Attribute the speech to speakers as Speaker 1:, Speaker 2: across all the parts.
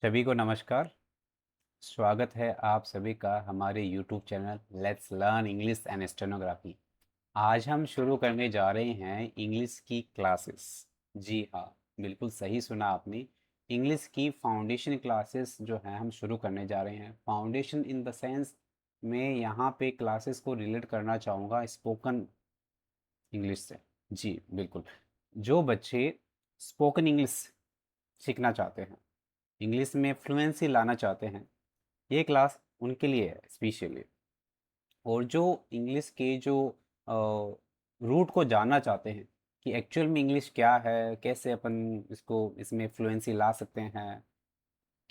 Speaker 1: सभी को नमस्कार। स्वागत है आप सभी का हमारे YouTube channel let's learn English and stenography. आज हम शुरू करने जा रहे हैं इंग्लिश की क्लासेस। जी हाँ, बिल्कुल सही सुना आपने। इंग्लिश की फाउंडेशन क्लासेस जो हैं हम शुरू करने जा रहे हैं। फाउंडेशन इन द सेंस मैं यहाँ पे क्लासेस को रिलेट करना चाहूँगा स्पोकन इंग्लिश से। जी बिल्कुल। जो बच्चे स्पोकन इंग्लिश सीखना चाहते हैं, इंग्लिश में फ्लुएंसी लाना चाहते हैं, ये क्लास उनके लिए है स्पेशली। और जो इंग्लिश के जो रूट को जानना चाहते हैं कि एक्चुअल में इंग्लिश क्या है, कैसे अपन इसको इसमें फ्लुएंसी ला सकते हैं,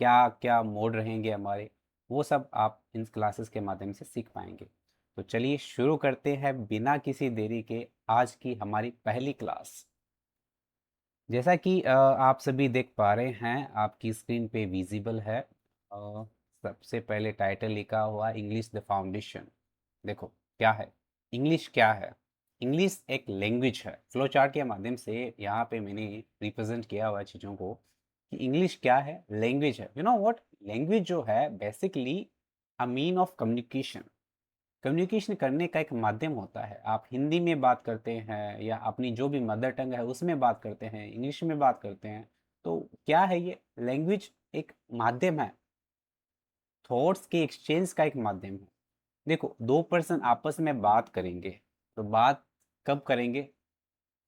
Speaker 1: क्या क्या मोड रहेंगे हमारे, वो सब आप इन क्लासेस के माध्यम से सीख पाएंगे। तो चलिए शुरू करते हैं बिना किसी देरी के आज की हमारी पहली क्लास। जैसा कि आप सभी देख पा रहे हैं, आपकी स्क्रीन पे विजिबल है। सबसे पहले टाइटल लिखा हुआ इंग्लिश द फाउंडेशन। देखो क्या है, इंग्लिश क्या है। इंग्लिश एक लैंग्वेज है। फ्लो चार्ट के माध्यम से यहाँ पे मैंने रिप्रेजेंट किया हुआ है चीज़ों को कि इंग्लिश क्या है, लैंग्वेज है। यू नो व्हाट, लैंग्वेज जो है basically a mean of communication. Communication करने का एक माध्यम होता है। आप हिंदी में बात करते हैं या अपनी जो भी मदर टंग है उसमें बात करते हैं, इंग्लिश में बात करते हैं, तो क्या है ये लैंग्वेज? एक माध्यम है, थॉट्स के एक्सचेंज का एक माध्यम है। देखो, दो पर्सन आपस में बात करेंगे तो बात कब करेंगे,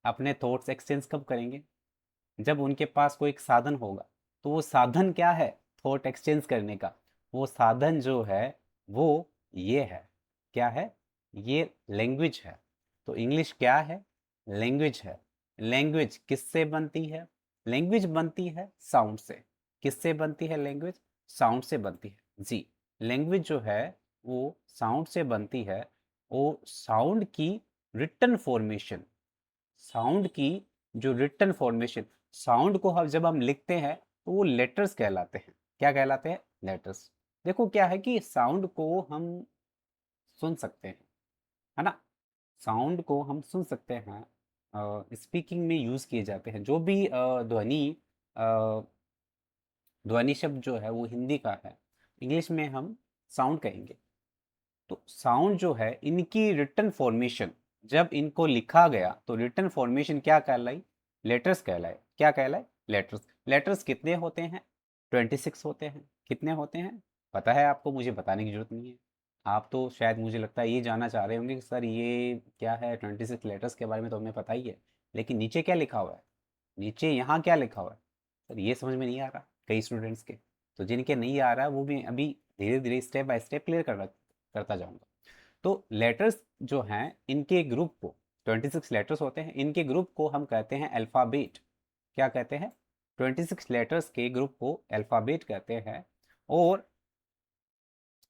Speaker 1: अपने थॉट्स एक्सचेंज कब करेंगे? जब उनके पास कोई एक साधन होगा। तो वो साधन क्या है थॉट एक्सचेंज करने का? वो साधन जो है वो ये है। क्या है? ये लैंग्वेज है। तो इंग्लिश क्या है? लैंग्वेज है। लैंग्वेज किससे बनती है? लैंग्वेज बनती है साउंड से। किससे बनती है लैंग्वेज? साउंड से बनती है जी। लैंग्वेज जो है वो साउंड से बनती है। वो साउंड की रिटन फॉर्मेशन, साउंड की जो रिटन फॉर्मेशन, साउंड को हम जब हम लिखते हैं तो वो लेटर्स कहलाते हैं। क्या कहलाते हैं? लेटर्स। देखो क्या है कि साउंड को हम सुन सकते हैं, है ना। साउंड को हम सुन सकते हैं, स्पीकिंग में यूज़ किए जाते हैं। जो भी अ, ध्वनि शब्द जो है वो हिंदी का है, इंग्लिश में हम साउंड कहेंगे। तो साउंड जो है इनकी रिटन फॉर्मेशन, जब इनको लिखा गया तो रिटन फॉर्मेशन क्या कहलाई? लेटर्स कहलाए। क्या कहलाए? लेटर्स। लेटर्स कितने होते हैं? 26 होते हैं। कितने होते हैं पता है आपको? मुझे बताने की जरूरत नहीं है। आप तो शायद मुझे लगता है ये जानना चाह रहे होंगे कि सर ये क्या है, 26 लेटर्स के बारे में तो हमें पता ही है, लेकिन नीचे क्या लिखा हुआ है, नीचे यहाँ क्या लिखा हुआ है? सर ये समझ में नहीं आ रहा कई स्टूडेंट्स के। तो जिनके नहीं आ रहा वो भी अभी धीरे धीरे स्टेप बाय स्टेप क्लियर करता जाऊंगा। तो लेटर्स जो हैं इनके ग्रुप को, 26 लेटर्स होते हैं, इनके ग्रुप को हम कहते हैं अल्फ़ाबेट। क्या कहते हैं? 26 लेटर्स के ग्रुप को अल्फ़ाबेट कहते हैं। और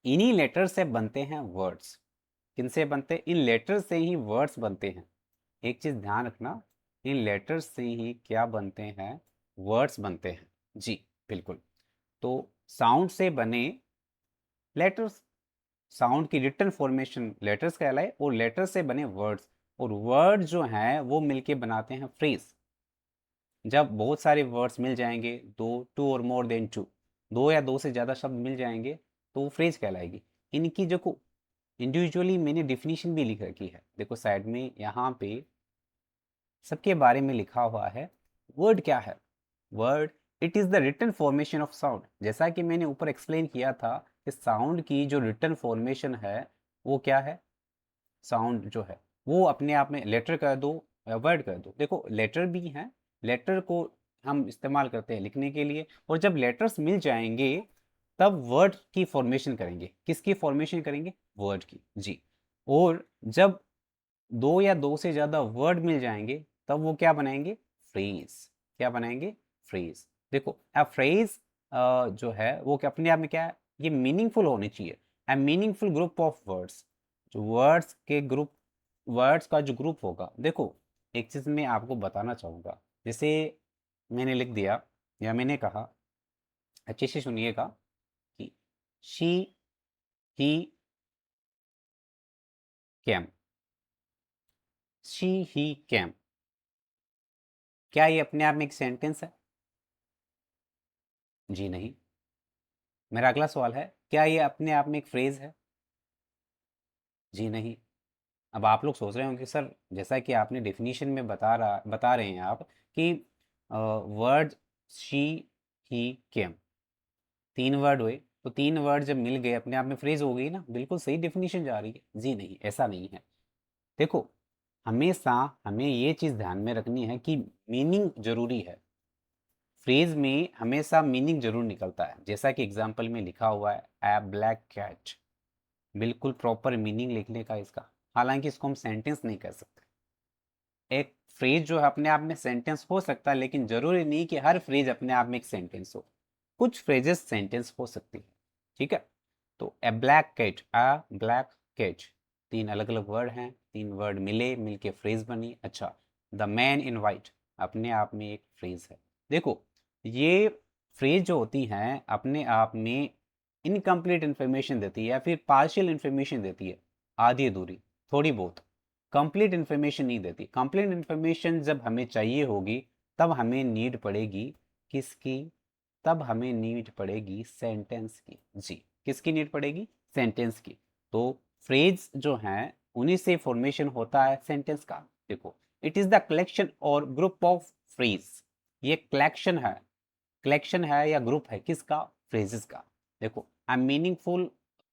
Speaker 1: इन्हीं लेटर से बनते हैं वर्ड्स। किनसे बनते हैं? इन लेटर्स से ही वर्ड्स बनते हैं। एक चीज़ ध्यान रखना, इन लेटर्स से ही क्या बनते हैं? वर्ड्स बनते हैं जी। बिल्कुल। तो साउंड से बने लेटर्स, साउंड की रिटन फॉर्मेशन लेटर्स कहलाए, और लेटर से बने वर्ड्स। और वर्ड जो हैं वो मिलके बनाते हैं फ्रेज। जब बहुत सारे वर्ड्स मिल जाएंगे, दो, टू और मोर देन टू, दो या दो से ज़्यादा शब्द मिल जाएंगे तो वो फ्रेज कहलाएगी। इनकी जो को इंडिविजुअली मैंने डिफिनीशन भी लिख रखी है, देखो साइड में यहाँ पे सबके बारे में लिखा हुआ है। वर्ड क्या है? Word, it is the written formation of sound. जैसा कि मैंने ऊपर एक्सप्लेन किया था कि साउंड की जो रिटन फॉर्मेशन है वो क्या है? साउंड जो है वो अपने आप में लेटर कर दो या वर्ड कर दो। देखो लेटर भी हैं, लेटर को हम इस्तेमाल करते हैं लिखने के लिए, और जब लेटर्स मिल जाएंगे तब वर्ड की फॉर्मेशन करेंगे। किसकी फॉर्मेशन करेंगे? वर्ड की जी। और जब दो या दो से ज़्यादा वर्ड मिल जाएंगे तब वो क्या बनाएंगे? फ्रेज। क्या बनाएंगे? फ्रेज। देखो अ फ्रेज जो है वो अपने आप में क्या है? ये मीनिंगफुल होनी चाहिए। अ मीनिंगफुल ग्रुप ऑफ वर्ड्स, जो वर्ड्स के ग्रुप, वर्ड्स का जो ग्रुप होगा। देखो एक चीज़ मैं आपको बताना चाहूँगा, जैसे मैंने लिख दिया या मैंने कहा, अच्छे से सुनिएगा कि she he cam. She he cam, क्या ये अपने आप में एक सेंटेंस है? जी नहीं। मेरा अगला सवाल है, क्या ये अपने आप में एक फ्रेज है? जी नहीं। अब आप लोग सोच रहे होंगे सर, जैसा कि आपने डेफिनेशन में बता रहे हैं आप कि word she he came, 3 word हुए, तो 3 वर्ड जब मिल गए अपने आप में फ्रेज हो गई ना, बिल्कुल सही डेफिनेशन जा रही है। जी नहीं, ऐसा नहीं है। देखो, हमेशा हमें ये चीज़ ध्यान में रखनी है कि मीनिंग ज़रूरी है। फ्रेज में हमेशा मीनिंग ज़रूर निकलता है, जैसा कि एग्जाम्पल में लिखा हुआ है ए ब्लैक कैट, बिल्कुल प्रॉपर मीनिंग लिखने का इसका। हालांकि इसको हम सेंटेंस नहीं कह सकते। एक फ्रेज जो है अपने आप में सेंटेंस हो सकता है, लेकिन ज़रूरी नहीं कि हर फ्रेज अपने आप में एक सेंटेंस हो। कुछ फ्रेजेस सेंटेंस हो सकती है, ठीक है। तो a black cat, a black cat, 3 अलग अलग वर्ड हैं, 3 वर्ड मिले, मिलके फ्रेज बनी। अच्छा, द मैन इन वाइट अपने आप में एक फ्रेज है। देखो, ये फ्रेज जो होती हैं अपने आप में इनकम्प्लीट इन्फॉर्मेशन देती है या फिर पार्शियल इन्फॉर्मेशन देती है, आधी अधूरी, थोड़ी बहुत। कंप्लीट इन्फॉर्मेशन नहीं देती। कंप्लीट इन्फॉर्मेशन जब हमें चाहिए होगी, तब हमें नीड पड़ेगी किसकी? तब हमें नीड पड़ेगी सेंटेंस की। जी, किसकी नीड पड़ेगी? सेंटेंस की। तो फ्रेज जो हैं उन्हीं से फॉर्मेशन होता है सेंटेंस का। देखो, इट इज द कलेक्शन और ग्रुप ऑफ फ्रेज। ये कलेक्शन है या ग्रुप है किसका? फ्रेजेस का। देखो, अ मीनिंगफुल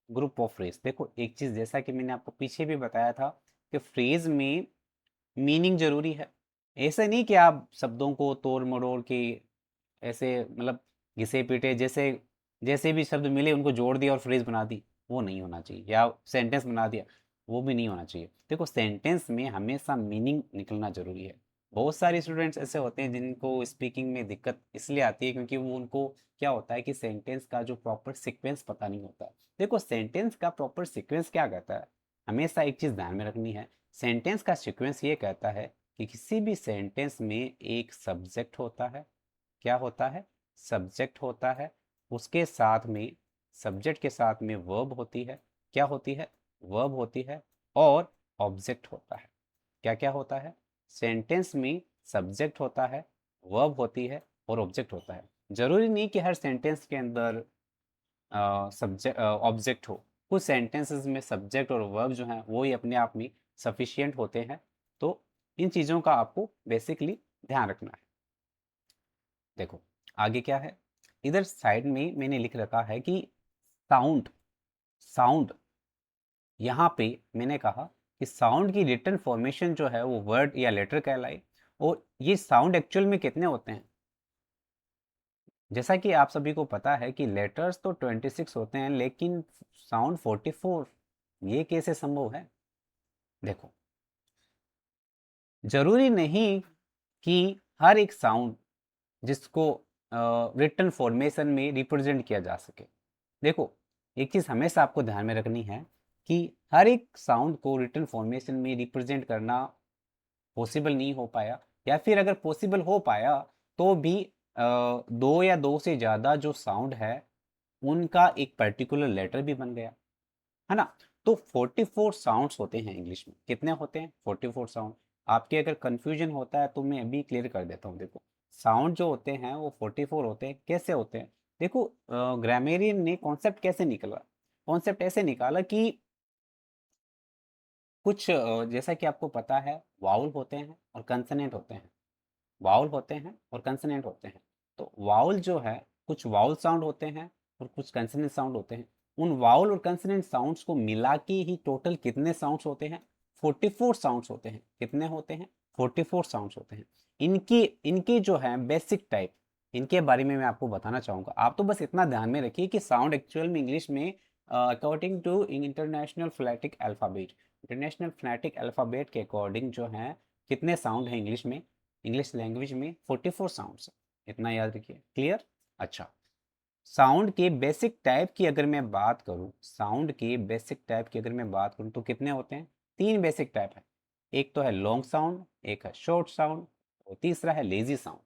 Speaker 1: ग्रुप ऑफ फ्रेज। देखो, एक चीज जैसा कि मैंने आपको पीछे भी बताया था कि फ्रेज में मीनिंग जरूरी है। ऐसा नहीं कि आप शब्दों को तोड़ मरोड़ के ऐसे मतलब घिसे पीटे, जैसे जैसे भी शब्द मिले उनको जोड़ दिया और फ्रेज बना दी, वो नहीं होना चाहिए। या सेंटेंस बना दिया, वो भी नहीं होना चाहिए। देखो, सेंटेंस में हमेशा मीनिंग निकलना जरूरी है। बहुत सारे स्टूडेंट्स ऐसे होते हैं जिनको स्पीकिंग में दिक्कत इसलिए आती है क्योंकि वो उनको क्या होता है कि सेंटेंस का जो प्रॉपर सीक्वेंस पता नहीं होता। देखो, सेंटेंस का प्रॉपर सीक्वेंस क्या कहता है, हमेशा एक चीज़ ध्यान में रखनी है। सेंटेंस का सीक्वेंस ये कहता है कि किसी भी सेंटेंस में एक सब्जेक्ट होता है। क्या होता है? सब्जेक्ट होता है। उसके साथ में, सब्जेक्ट के साथ में वर्ब होती है। क्या होती है? वर्ब होती है। और ऑब्जेक्ट होता है। क्या क्या होता है? सेंटेंस में सब्जेक्ट होता है, वर्ब होती है और ऑब्जेक्ट होता है। जरूरी नहीं कि हर सेंटेंस के अंदर सब्जेक्ट ऑब्जेक्ट हो। कुछ सेंटेंसेस में सब्जेक्ट और वर्ब जो हैं वो ही अपने आप में सफिशिएंट होते हैं। तो इन चीज़ों का आपको बेसिकली ध्यान रखना है। देखो, आगे क्या है, इधर साइड में मैंने लिख रखा है कि साउंड। साउंड, यहाँ पे मैंने कहा कि साउंड की रिटन फॉर्मेशन जो है वो वर्ड या लेटर कहलाए। और ये साउंड एक्चुअल में कितने होते हैं? जैसा कि आप सभी को पता है कि लेटर्स तो 26 होते हैं, लेकिन साउंड 44। ये कैसे संभव है? देखो, जरूरी नहीं कि हर एक साउंड जिसको रिटन फॉर्मेशन में रिप्रेजेंट किया जा सके। देखो, एक चीज़ हमेशा आपको ध्यान में रखनी है कि हर एक साउंड को रिटन फॉर्मेशन में रिप्रेजेंट करना पॉसिबल नहीं हो पाया, या फिर अगर पॉसिबल हो पाया तो भी दो या दो से ज़्यादा जो साउंड है उनका एक पर्टिकुलर लेटर भी बन गया, है ना। तो 44 साउंड्स होते हैं इंग्लिश में। कितने होते हैं? 44 साउंड। आपके अगर कंफ्यूजन होता है तो मैं अभी क्लियर कर देता हूँ। देखो, साउंड जो होते हैं वो 44 होते हैं। कैसे होते हैं? देखो, ग्रामेरियन ने कॉन्सेप्ट कैसे निकाला? कॉन्सेप्ट ऐसे निकाला कि कुछ जैसा कि आपको पता है, वाउल होते हैं और कंसोनेंट होते हैं। वाउल होते हैं और कंसोनेंट होते हैं। तो वाउल जो है, कुछ वाउल साउंड होते हैं और कुछ कंसोनेंट साउंड होते हैं। उन वाउल और कंसोनेंट साउंड्स को मिला के ही टोटल कितने साउंड्स होते हैं? 44 साउंड्स होते हैं। कितने होते हैं? 44 साउंड्स होते हैं। इनकी इनके जो है बेसिक टाइप, इनके बारे में मैं आपको बताना चाहूँगा। आप तो बस इतना ध्यान में रखिए कि साउंड एक्चुअल में इंग्लिश में according to international phonetic alphabet, international phonetic alphabet के अकॉर्डिंग जो है कितने साउंड हैं इंग्लिश में, इंग्लिश लैंग्वेज में 44 साउंड्स। इतना याद रखिए। क्लियर? अच्छा, साउंड के बेसिक टाइप की अगर मैं बात करूं, साउंड के बेसिक टाइप की अगर मैं बात करूं तो कितने होते हैं? 3 बेसिक टाइप है। एक तो है लॉन्ग साउंड, एक है शॉर्ट साउंड और तीसरा है lazy sound.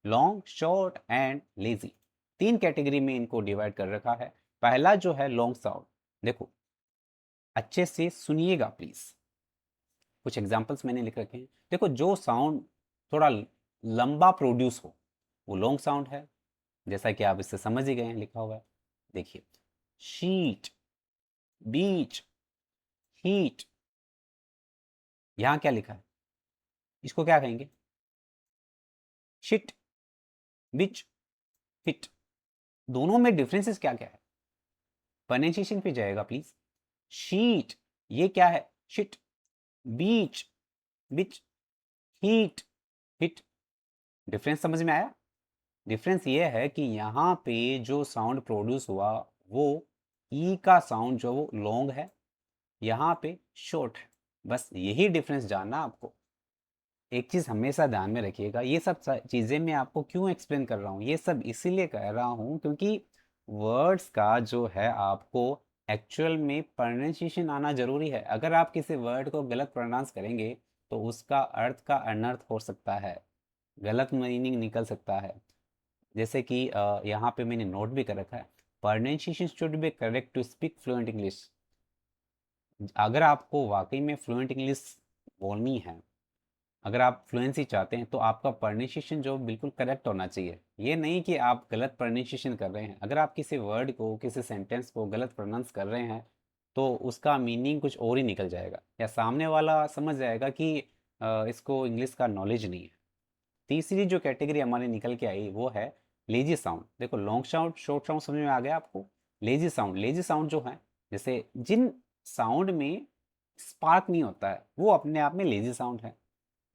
Speaker 1: Long, short and lazy, 3 category में इनको डिवाइड कर रखा है। पहला जो है लॉन्ग साउंड, देखो अच्छे से सुनिएगा प्लीज, कुछ एग्जांपल्स मैंने लिख रखे हैं। देखो, जो साउंड थोड़ा लंबा प्रोड्यूस हो वो लॉन्ग साउंड है, जैसा कि आप इससे समझ ही गए हैं, लिखा हुआ है। देखिए, शीट, बीच, हीट, यहां क्या लिखा है, इसको क्या कहेंगे, शिट, बिच, हिट। दोनों में डिफरेंसेस क्या क्या है, प्रोनाउंसिएशन पे जाएगा प्लीज। शीट, ये क्या है, शिट, बीच, बिच, हीट, हिट। डिफरेंस समझ में आया। डिफरेंस ये है कि यहाँ पे जो साउंड प्रोड्यूस हुआ वो ई का साउंड जो वो लॉन्ग है, यहाँ पे शॉर्ट है। बस यही डिफरेंस जानना आपको। एक चीज़ हमेशा ध्यान में रखिएगा, ये सब चीज़ें मैं आपको क्यों एक्सप्लेन कर रहा हूँ, ये सब इसीलिए कह रहा हूँ क्योंकि वर्ड्स का जो है आपको एक्चुअल में प्रोनाउंसिएशन आना ज़रूरी है। अगर आप किसी वर्ड को गलत प्रोनाउंस करेंगे तो उसका अर्थ का अनर्थ हो सकता है, गलत मीनिंग निकल सकता है। जैसे कि यहाँ पे मैंने नोट भी कर रखा है, pronunciation should be correct to speak fluent English. अगर आपको वाकई में फ्लुएंट इंग्लिश बोलनी है, अगर आप फ्लुएंसी चाहते हैं तो आपका प्रोनाउंसिएशन जो बिल्कुल करेक्ट होना चाहिए। ये नहीं कि आप गलत प्रोनाउंसिएशन कर रहे हैं। अगर आप किसी वर्ड को, किसी सेंटेंस को गलत प्रोनाउंस कर रहे हैं तो उसका मीनिंग कुछ और ही निकल जाएगा, या सामने वाला समझ जाएगा कि इसको इंग्लिश का नॉलेज नहीं है। तीसरी जो कैटेगरी हमारी निकल के आई वो है लेजी साउंड। देखो, लॉन्ग साउंड, शॉर्ट साउंड समझ में आ गया आपको। लेजी साउंड, लेजी साउंड जो है, जैसे जिन साउंड में स्पार्क नहीं होता है वो अपने आप में लेजी साउंड है।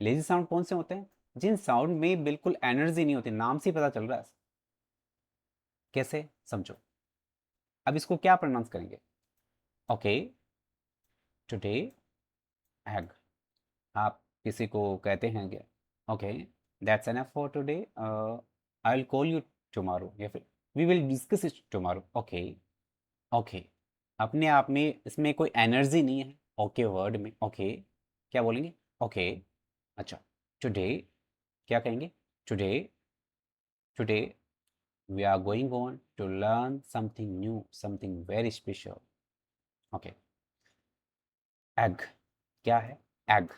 Speaker 1: लेजी साउंड कौन से होते हैं, जिन साउंड में बिल्कुल एनर्जी नहीं होती, नाम से ही पता चल रहा है। कैसे, समझो। अब इसको क्या प्रोनाउंस करेंगे, ओके, टुडे, एग। आप किसी को कहते हैं क्या, okay, that's enough for today, I will call you tomorrow, या फिर we will discuss it tomorrow. Okay, okay, अपने आप में इसमें कोई एनर्जी नहीं है ओके वर्ड में। ओके, क्या बोलेंगे, ओके। अच्छा, टुडे, क्या कहेंगे, today, today we are going on to learn something new, something very special. Okay, egg, क्या है, egg।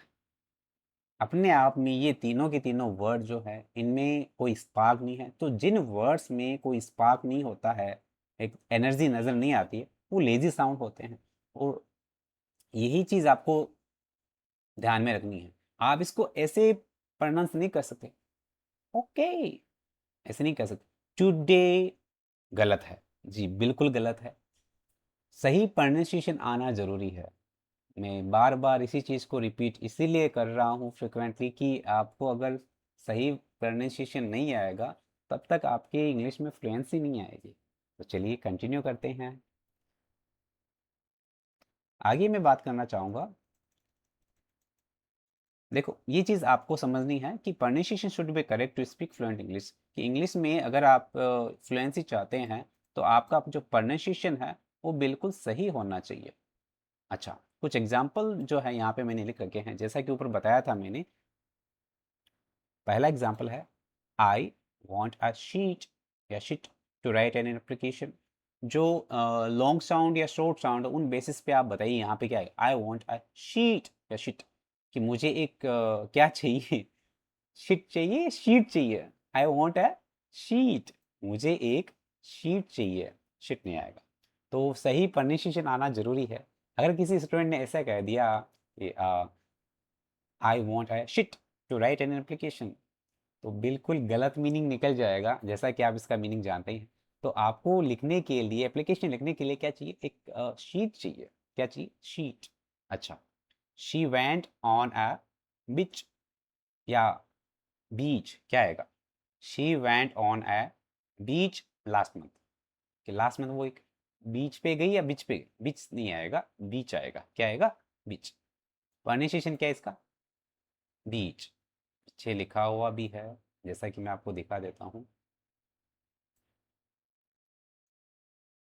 Speaker 1: अपने आप में ये तीनों के तीनों वर्ड जो है इनमें कोई स्पार्क नहीं है। तो जिन वर्ड्स में कोई स्पार्क नहीं होता है, एक एनर्जी नज़र नहीं आती है, वो लेजी साउंड होते हैं। और यही चीज़ आपको ध्यान में रखनी है। आप इसको ऐसे प्रोनाउंस नहीं कर सकते, ओके, ऐसे नहीं कर सकते। टुडे गलत है जी, बिल्कुल गलत है। सही प्रोनाउंसिएशन आना ज़रूरी है। मैं बार बार इसी चीज़ को रिपीट इसीलिए कर रहा हूँ फ्रिक्वेंटली कि आपको अगर सही प्रोनाउंसिएशन नहीं आएगा तब तक आपके इंग्लिश में फ्लुएंसी नहीं आएगी। तो चलिए कंटिन्यू करते हैं। आगे मैं बात करना चाहूँगा, देखो ये चीज़ आपको समझनी है कि pronunciation should be correct to speak fluent English. कि इंग्लिश में अगर आप फ्लुएंसी चाहते हैं तो आपका जो प्रोनाउंसिएशन है वो बिल्कुल सही होना चाहिए। अच्छा, कुछ एग्जाम्पल जो है यहाँ पे मैंने लिख रखे हैं, जैसा कि ऊपर बताया था मैंने। पहला एग्जाम्पल है, आई वॉन्ट अ शीट या sheet to write an application. जो लॉन्ग साउंड या शॉर्ट साउंड उन बेसिस पे आप बताइए यहाँ पे क्या है, आई वॉन्ट अ शीट या शीट, कि मुझे एक क्या चाहिए, शीट चाहिए, शीट चाहिए। आई वॉन्ट अ शीट, मुझे एक शीट चाहिए, शीट नहीं आएगा। तो सही प्रोनाउंसिएशन आना जरूरी है। अगर किसी स्टूडेंट ने ऐसा कह दिया I want a sheet to write an application, तो बिल्कुल गलत मीनिंग निकल जाएगा, जैसा कि आप इसका मीनिंग जानते हैं। तो आपको लिखने के लिए, एप्लीकेशन लिखने के लिए क्या चाहिए, एक शीट चाहिए। क्या चाहिए, शीट। अच्छा, शी वेंट ऑन अ बीच या बीच, क्या आएगा, she went on a beach last month. कि लास्ट मंथ वो एक बीच पे गई या बीच पे गई, बीच नहीं आएगा, बीच आएगा। क्या आएगा, बीच। प्रोनाउंसिएशन क्या है इसका, बीच। पीछे लिखा हुआ भी है, जैसा कि मैं आपको दिखा देता हूँ,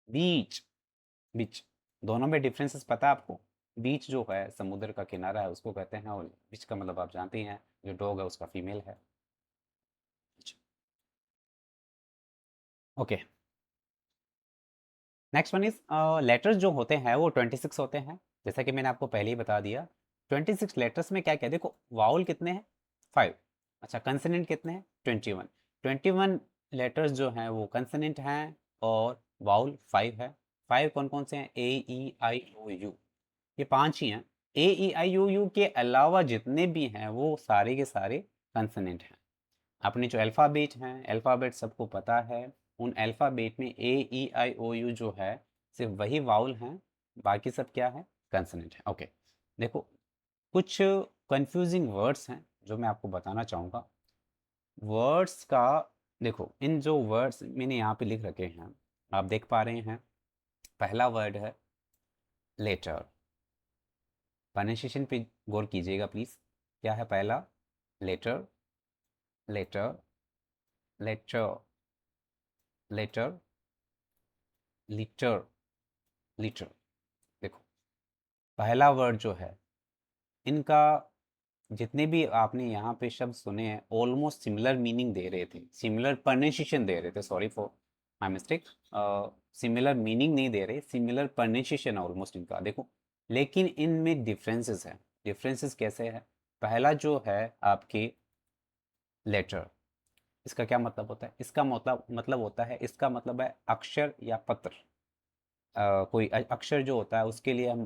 Speaker 1: बीच, बीच। दोनों में डिफरेंसेस पता है आपको। बीच जो है समुद्र का किनारा है उसको कहते हैं, और बीच का मतलब आप जानते हैं, जो डॉग है उसका फीमेल है। Okay, next one is, letters जो होते हैं वो 26 होते हैं, जैसा कि मैंने आपको पहले ही बता दिया। 26 लेटर्स में क्या क्या, देखो वाउल कितने हैं, 5। अच्छा, कंसोनेंट कितने हैं, 21। 21 लेटर्स जो हैं वो कंसोनेंट हैं और वाउल 5 है। 5 कौन कौन से हैं? ए ई आई ओ यू, ये 5 ही हैं। ए ई आई ओ यू के अलावा जितने भी हैं वो सारे के सारे कंसोनेंट हैं। अपने जो अल्फ़ाबेट हैं, अल्फ़ाबेट सबको पता है, उन अल्फ़ाबेट में ए ई आई ओ यू जो है सिर्फ वही वाउल हैं, बाकी सब क्या है? कंसोनेंट है। ओके, देखो कुछ कंफ्यूजिंग वर्ड्स हैं जो मैं आपको बताना चाहूँगा। वर्ड्स का देखो, इन जो वर्ड्स मैंने यहाँ पे लिख रखे हैं आप देख पा रहे हैं। पहला वर्ड है लेटर। प्रोनाउंसिएशन पे गौर कीजिएगा प्लीज़। क्या है पहला? Letter, letter, letter, letter, litre, litre. देखो पहला वर्ड जो है, इनका जितने भी आपने यहाँ पे शब्द सुने हैं ऑलमोस्ट सिमिलर मीनिंग दे रहे थे, सिमिलर प्रोनाउंसिएशन दे रहे थे, sorry for my mistake. Similar meaning नहीं दे रहे, सिमिलर प्रोनाउंसिएशन ऑलमोस्ट इनका देखो, लेकिन इनमें डिफरेंसेस हैं। डिफरेंसेस कैसे है? पहला जो है आपके लेटर, इसका क्या मतलब होता है? इसका मतलब होता है, इसका मतलब है अक्षर या पत्र। कोई अक्षर जो होता है उसके लिए हम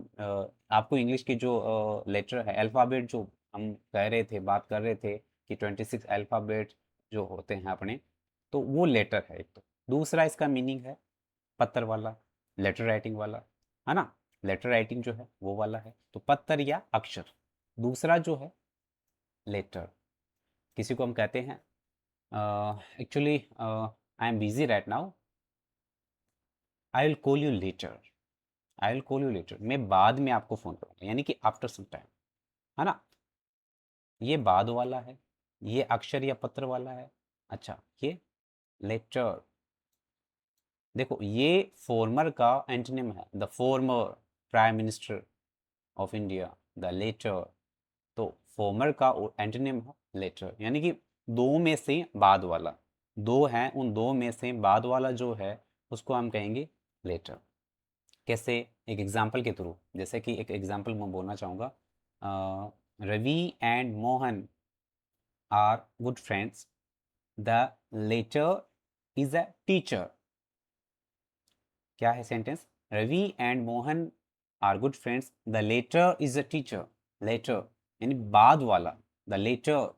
Speaker 1: आपको इंग्लिश की जो लेटर है, अल्फ़ाबेट जो हम कह रहे थे, बात कर रहे थे कि 26 अल्फ़ाबेट जो होते हैं अपने, तो वो लेटर है एक तो। दूसरा इसका मीनिंग है पत्र वाला, लेटर राइटिंग वाला, है ना? लेटर राइटिंग जो है वो वाला है, तो पत्र या अक्षर। दूसरा जो है लेटर, किसी को हम कहते हैं actually I am busy right now, I will call you later, I will call you later, मैं बाद में आपको फ़ोन करूँगा, यानी कि आफ्टर सम टाइम, है ना? ये बाद वाला है, ये अक्षर या पत्र वाला है। अच्छा, ये लेटर, देखो ये फॉर्मर का एंटोनिम है, the former prime minister of India, the latter. तो फॉर्मर का एंटोनिम है लेटर, यानी कि दो में से बाद वाला। दो हैं, उन दो में से बाद वाला जो है उसको हम कहेंगे लेटर। कैसे? एक एग्जाम्पल के थ्रू, जैसे कि एक एग्जाम्पल मैं बोलना चाहूँगा, Ravi and Mohan are good friends, the latter is a teacher. क्या है sentence? Ravi and Mohan are good friends, the latter is a teacher. Latter यानी बाद वाला, द लेटर,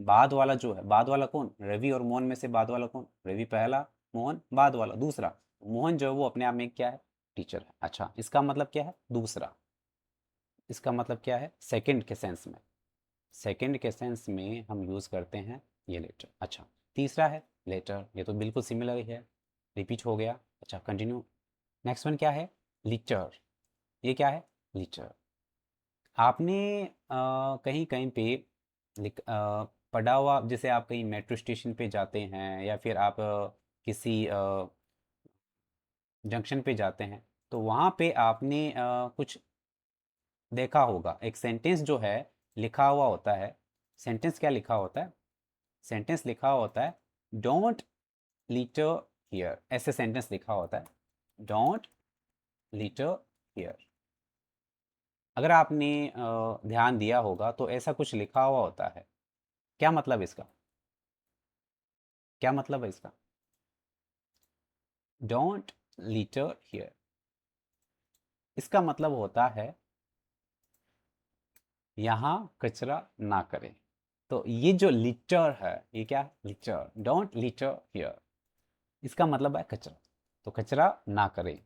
Speaker 1: बाद वाला जो है, बाद वाला कौन? रवि और मोहन में से बाद वाला कौन? रवि पहला, मोहन बाद वाला दूसरा। मोहन जो है वो अपने आप में क्या है? टीचर है। अच्छा, इसका मतलब क्या है? दूसरा। इसका मतलब क्या है? सेकंड के सेंस में, सेकंड के सेंस में हम यूज़ करते हैं ये लेटर। अच्छा, तीसरा है लेटर, ये तो बिल्कुल सिमिलर ही है, रिपीट हो गया। अच्छा, कंटिन्यू। नेक्स्ट वन क्या है? लिटर। ये क्या है? लिटर। आपने कहीं कहीं पे पढ़ा हुआ, जैसे आप कहीं मेट्रो स्टेशन पे जाते हैं या फिर आप किसी जंक्शन पे जाते हैं, तो वहाँ पे आपने कुछ देखा होगा, एक सेंटेंस जो है लिखा हुआ होता है। सेंटेंस क्या लिखा होता है? सेंटेंस लिखा होता है डोंट लिटर हियर, ऐसे सेंटेंस लिखा होता है डोंट लिटर हियर। अगर आपने ध्यान दिया होगा तो ऐसा कुछ लिखा हुआ होता है। क्या मतलब इसका? क्या मतलब है इसका? डोंट लिटर हियर, इसका मतलब होता है यहाँ कचरा ना करें। तो ये जो लिटर है, ये क्या है? लिटर, डोंट लिटर हियर, इसका मतलब है कचरा, तो कचरा ना करें।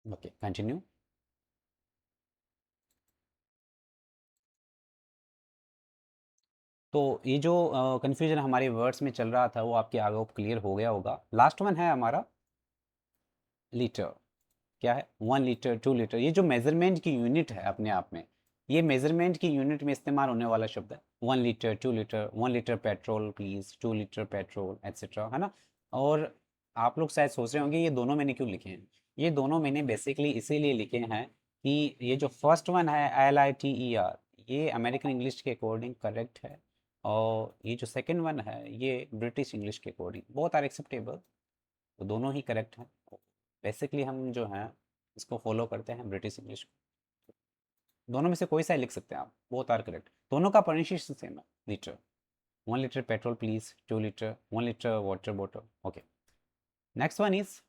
Speaker 1: Okay, continue. तो ये जो कन्फ्यूजन हमारे वर्ड्स में चल रहा था वो आपके आगे क्लियर हो गया होगा। लास्ट वन है हमारा लीटर। क्या है? 1 लीटर, 2 लीटर, ये जो मेजरमेंट की यूनिट है अपने आप में, ये मेजरमेंट की यूनिट में इस्तेमाल होने वाला शब्द है। 1 litre, 2 litre, 1 litre petrol please, 2 litre petrol etcetera, है ना? और आप लोग शायद सोच रहे होंगे ये दोनों मैंने क्यों लिखे हैं। ये दोनों मैंने बेसिकली इसीलिए लिखे हैं कि ये जो फर्स्ट वन है LITER, ये अमेरिकन इंग्लिश के अकॉर्डिंग करेक्ट है, और ये जो सेकेंड वन है ये ब्रिटिश इंग्लिश के अकॉर्डिंग, बोथ आर एक्सेप्टेबल, तो दोनों ही करेक्ट हैं। बेसिकली हम जो हैं इसको फॉलो करते हैं ब्रिटिश इंग्लिश को। दोनों में से कोई सा ही लिख सकते हैं आप, बोथ आर करेक्ट, दोनों का प्रोनाउंसिएशन सेम है, litre. 1 liter petrol please, 2 liter, 1 liter water bottle. Okay, next one is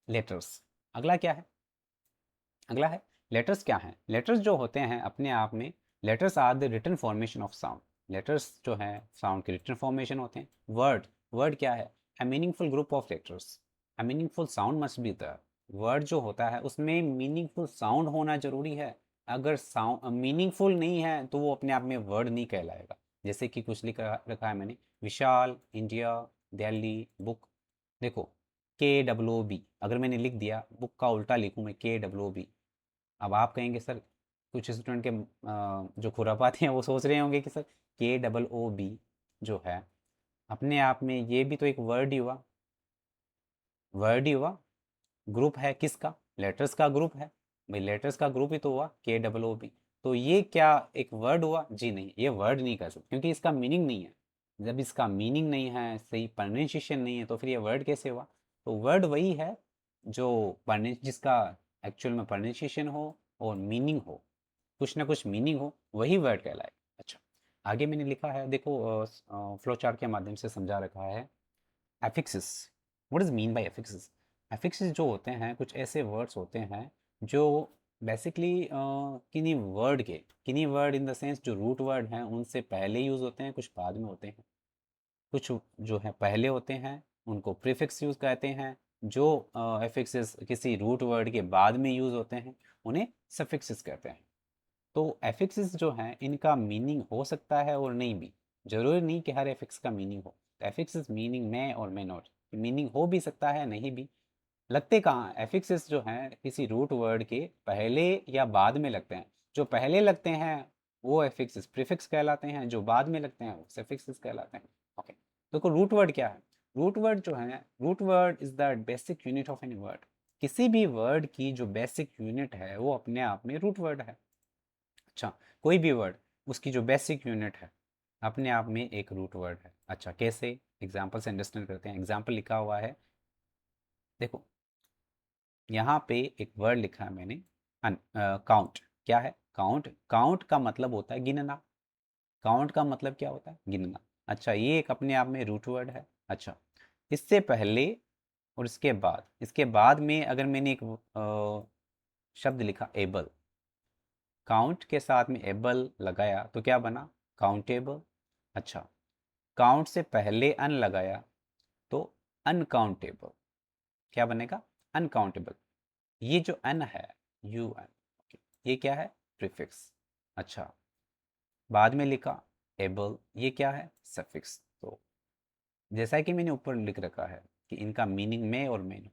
Speaker 1: letters. अगला क्या है? अगला है लेटर्स. क्या है लेटर्स? जो होते हैं अपने आप में, letters are the written formation of sound. Letters जो है साउंड के रिटन फॉर्मेशन होते हैं. वर्ड, वर्ड क्या है? A meaningful group of letters. A meaningful sound must be there. Word जो होता है उसमें मीनिंगफुल साउंड होना जरूरी है. अगर साउंड मीनिंगफुल नहीं है तो वो अपने आप में वर्ड नहीं कहलाएगा. जैसे कि कुछ लिख रखा है मैंने, विशाल, इंडिया, दिल्ली, बुक. देखो, KWB अगर मैंने लिख दिया, बुक का उल्टा लिखूँ मैं KWB. अब आप कहेंगे सर, कुछ स्टूडेंट के जो खुरापाती हैं वो सोच रहे होंगे कि सर KOOB जो है अपने आप में ये भी तो एक वर्ड ही हुआ. वर्ड ही हुआ. ग्रुप है किसका? लेटर्स का ग्रुप है. भाई लेटर्स का ग्रुप ही तो हुआ KOOB. तो ये क्या एक वर्ड हुआ? जी नहीं, ये वर्ड नहीं कर सकते क्योंकि इसका मीनिंग नहीं है. जब इसका मीनिंग नहीं है, सही प्रोनाउंसिएशन नहीं है, तो फिर ये वर्ड कैसे हुआ? तो वर्ड वही है जो जिसका एक्चुअल में प्रोनाउंसिएशन हो और मीनिंग हो, कुछ ना कुछ मीनिंग हो, वही वर्ड कहलाए. अच्छा, आगे मैंने लिखा है, देखो फ्लो चार्ट के माध्यम से समझा रखा है. Affixes. What is mean by affixes? Affixes जो होते हैं कुछ ऐसे वर्ड्स होते हैं जो बेसिकली किन्हीं वर्ड के, किन्हीं वर्ड इन द सेंस जो रूट वर्ड हैं उनसे पहले यूज़ होते हैं, कुछ बाद में होते हैं. कुछ जो है पहले होते हैं उनको प्रीफिक्स यूज़ कहते हैं. जो एफिक्सिस किसी रूट वर्ड के बाद में यूज़ होते हैं उन्हें सफिक्सिस कहते हैं. तो एफिक्सिस जो हैं इनका मीनिंग हो सकता है और नहीं भी. जरूरी नहीं कि हर एफिक्स का मीनिंग हो. एफिक्सिस मीनिंग में और मे नॉट, मीनिंग हो भी सकता है नहीं भी. लगते कहाँ एफिक्सिस जो हैं किसी रूट वर्ड के पहले या बाद में लगते हैं. जो पहले लगते हैं वो एफिक्सिस प्रीफिक्स कहलाते हैं, जो बाद में लगते हैं वो सफिक्सिस कहलाते हैं. ओके, देखो रूट वर्ड क्या है. रूट वर्ड जो है, root word is the basic unit of any word. किसी भी वर्ड की जो बेसिक यूनिट है वो अपने आप में रूट वर्ड है. अच्छा, कोई भी वर्ड उसकी जो बेसिक यूनिट है अपने आप में एक रूट वर्ड है. अच्छा, कैसे? एग्जाम्पल से अंडरस्टैंड करते हैं. एग्जाम्पल लिखा हुआ है, देखो यहाँ पे एक वर्ड लिखा है मैंने, काउंट. क्या है काउंट? काउंट का मतलब होता है गिनना. काउंट का मतलब क्या होता है? गिनना. अच्छा, ये एक अपने आप में रूट वर्ड है. अच्छा, इससे पहले और इसके बाद में अगर मैंने एक शब्द लिखा एबल, काउंट के साथ में एबल लगाया तो क्या बना? काउंटेबल. अच्छा, काउंट से पहले अन लगाया तो अनकाउंटेबल. क्या बनेगा? अनकाउंटेबल. ये जो अन है, यू अन, ये क्या है? प्रीफिक्स. अच्छा, बाद में लिखा एबल, ये क्या है? सफिक्स. तो जैसा कि मैंने ऊपर लिख रखा है कि इनका मीनिंग में और में,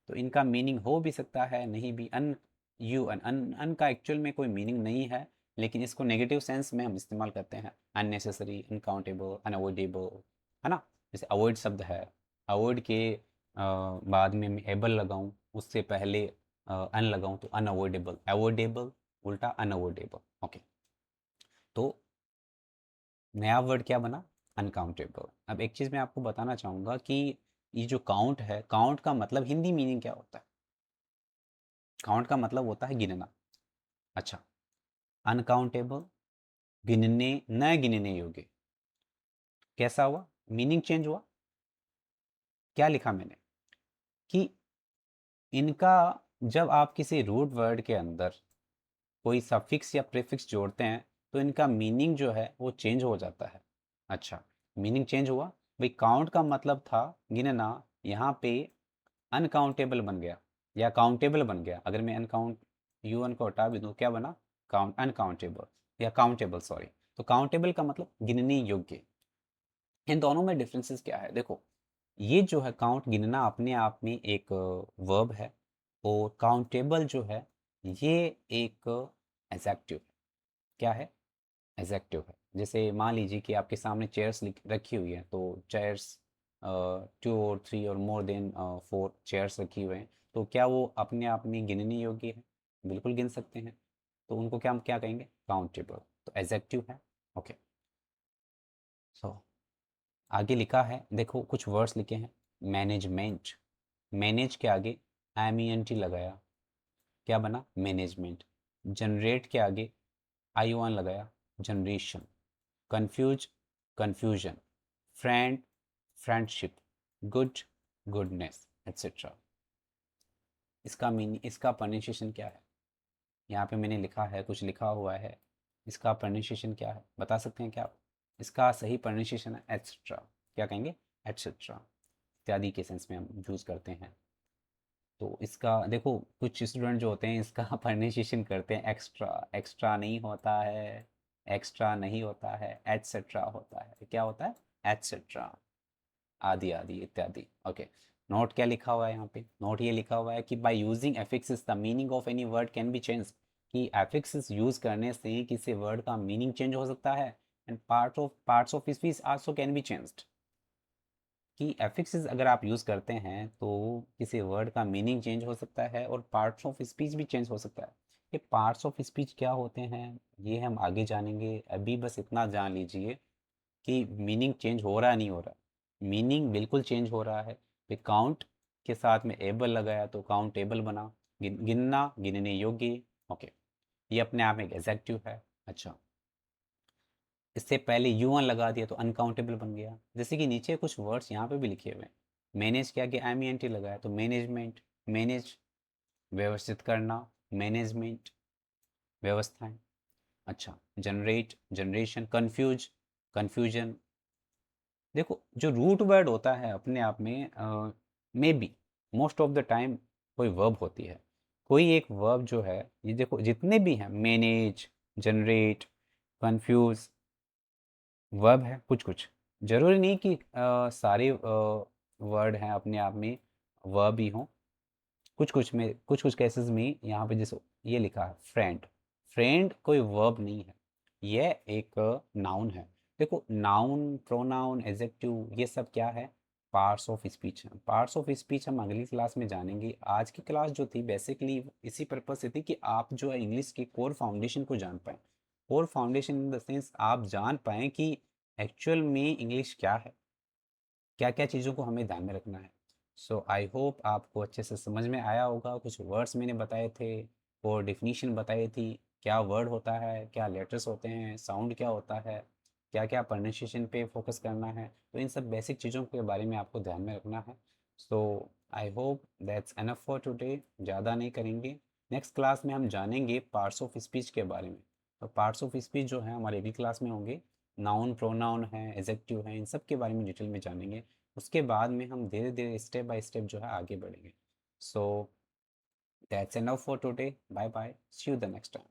Speaker 1: तो इनका मीनिंग हो भी सकता है नहीं भी. अन, यू अन, अन का एक्चुअल में कोई मीनिंग नहीं है, लेकिन इसको नेगेटिव सेंस में हम इस्तेमाल करते हैं. अननेसेसरी, अनकाउंटेबल, अनअवॉइडेबल, है ना. जैसे अवॉइड शब्द है, अवॉइड के बाद में मैं एबल लगाऊं, उससे पहले अन लगाऊं तो अनअवॉइडेबल. अवॉइडेबल उल्टा अनअवॉइडेबल. ओके, तो नया वर्ड क्या बना? अनकाउंटेबल. अब एक चीज़ मैं आपको बताना चाहूँगा कि ये जो काउंट है, काउंट का मतलब हिंदी मीनिंग क्या होता है? काउंट का मतलब होता है गिनना. अच्छा, अनकाउंटेबल, गिनने, न गिनने योग्य. कैसा हुआ? मीनिंग चेंज हुआ. क्या लिखा मैंने कि इनका, जब आप किसी रूट वर्ड के अंदर कोई सफिक्स या प्रीफिक्स जोड़ते हैं तो इनका मीनिंग जो है वो चेंज हो जाता है. अच्छा, मीनिंग चेंज हुआ. भाई काउंट का मतलब था गिनना, यहाँ पे अनकाउंटेबल बन गया या काउंटेबल बन गया. अगर मैं अनकाउंट, यू अन को हटा भी दूँ, क्या बना? काउंट, अनकाउंटेबल या काउंटेबल, सॉरी. तो काउंटेबल का मतलब गिनने योग्य. इन दोनों में डिफरेंसेस क्या है? देखो, ये जो है काउंट, गिनना, अपने आप में एक वर्ब है. और काउंटेबल जो है ये एक एडजेक्टिव. क्या है? एडजेक्टिव है. जैसे मान लीजिए कि आपके सामने चेयर्स रखी हुई है, तो चेयर्स 2 और 3 और मोर देन 4 चेयर्स रखी हुए हैं, तो क्या वो अपने आप में गिनने योग्य है? बिल्कुल गिन सकते हैं. तो उनको क्या हम क्या कहेंगे? काउंटेबल. तो एडजेक्टिव है. ओके, सो आगे लिखा है, देखो कुछ वर्ड्स लिखे हैं. मैनेजमेंट. मैनेज के आगे MENT लगाया, क्या बना? मैनेजमेंट. जनरेट के आगे ION लगाया, generation. Confuse confusion, friend, friendship, good, goodness, etc. इसका मीनिंग, इसका प्रोनाउंसिएशन क्या है? यहाँ पे मैंने लिखा है, कुछ लिखा हुआ है, इसका प्रोनाउंसिएशन क्या है, बता सकते हैं क्या आप? इसका सही प्रोनाउंसिएशन है एट्सेट्रा। क्या कहेंगे? एट्सेट्रा, इत्यादि के सेंस में हम यूज़ करते हैं। तो इसका देखो, कुछ स्टूडेंट जो होते हैं इसका प्रोनाउंसिएशन करते हैं एक्स्ट्रा। एक्स्ट्रा नहीं होता है, एक्स्ट्रा नहीं होता है, एटसेट्रा होता है। क्या होता है? एटसेट्रा, आदि आदि इत्यादि। ओके, नोट क्या लिखा हुआ है यहाँ पे? नोट ये लिखा हुआ है कि by using affixes the meaning of any word can be change, कि एफिक्सिस यूज करने से किसी वर्ड का मीनिंग चेंज हो सकता है, and parts of speech also can be changed. कि एफिक्सिस अगर आप यूज़ करते हैं तो किसी वर्ड का मीनिंग चेंज हो सकता है और पार्ट्स ऑफ स्पीच भी चेंज हो सकता है। ये पार्ट्स ऑफ स्पीच क्या होते हैं ये हम आगे जानेंगे, अभी बस इतना जान लीजिए कि मीनिंग चेंज हो रहा है नहीं हो रहा। मीनिंग बिल्कुल चेंज हो रहा है। फिर काउंट के साथ में एबल लगाया तो काउंटेबल बना, गिनना, गिनने योग्य। ओके, ये अपने आप में एक एडजेक्टिव है। अच्छा, इससे पहले यूं लगा दिया तो अनकाउंटेबल बन गया। जैसे कि नीचे कुछ वर्ड्स यहाँ पे भी लिखे हुए हैं। मैनेज क्या किया, एम ई एन टी लगाया तो मैनेजमेंट, मैनेज व्यवस्थित करना, मैनेजमेंट व्यवस्थाएं। अच्छा, जनरेट, जनरेशन, कंफ्यूज, कंफ्यूजन। देखो, जो रूट वर्ड होता है अपने आप में may be most of the time कोई वर्ब होती है। कोई एक वर्ब जो है, ये देखो जितने भी हैं, मैनेज, जनरेट, कंफ्यूज, वर्ब है कुछ कुछ। जरूरी नहीं कि सारे वर्ड हैं अपने आप में वर्ब ही हों। कुछ कुछ में, कुछ कुछ केसेस में यहाँ पे जैसे ये लिखा है फ्रेंड, फ्रेंड कोई वर्ब नहीं है, ये एक नाउन है। देखो, नाउन, प्रोनाउन, एडजेक्टिव, ये सब क्या है? पार्ट्स ऑफ स्पीच है। पार्ट्स ऑफ स्पीच हम अगली क्लास में जानेंगे। आज की क्लास जो थी बेसिकली इसी पर्पज से थी कि आप जो है इंग्लिश की कोर फाउंडेशन को जान पाएँ। Core foundation in the sense आप जान पाएँ कि एक्चुअल में इंग्लिश क्या है, क्या क्या चीज़ों को हमें ध्यान में रखना है। सो आई होप आपको अच्छे से समझ में आया होगा। कुछ वर्ड्स मैंने बताए थे और डिफिनीशन बताई थी, क्या वर्ड होता है, क्या लेटर्स होते हैं, साउंड क्या होता है, क्या क्या प्रोनाउंसिएशन पे फोकस करना है। तो इन सब बेसिक चीज़ों के बारे में आपको ध्यान में रखना है। So I hope that's enough for today. ज़्यादा नहीं करेंगे। नेक्स्ट क्लास में हम जानेंगे पार्ट्स ऑफ स्पीच के बारे में। तो पार्ट्स ऑफ स्पीच जो है हमारे अगली क्लास में होंगे। नाउन, प्रोनाउन है, एडजेक्टिव है, इन सब के बारे में डिटेल में जानेंगे। उसके बाद में हम धीरे धीरे स्टेप बाय स्टेप जो है आगे बढ़ेंगे। So that's enough for today. Bye bye, see you the next time.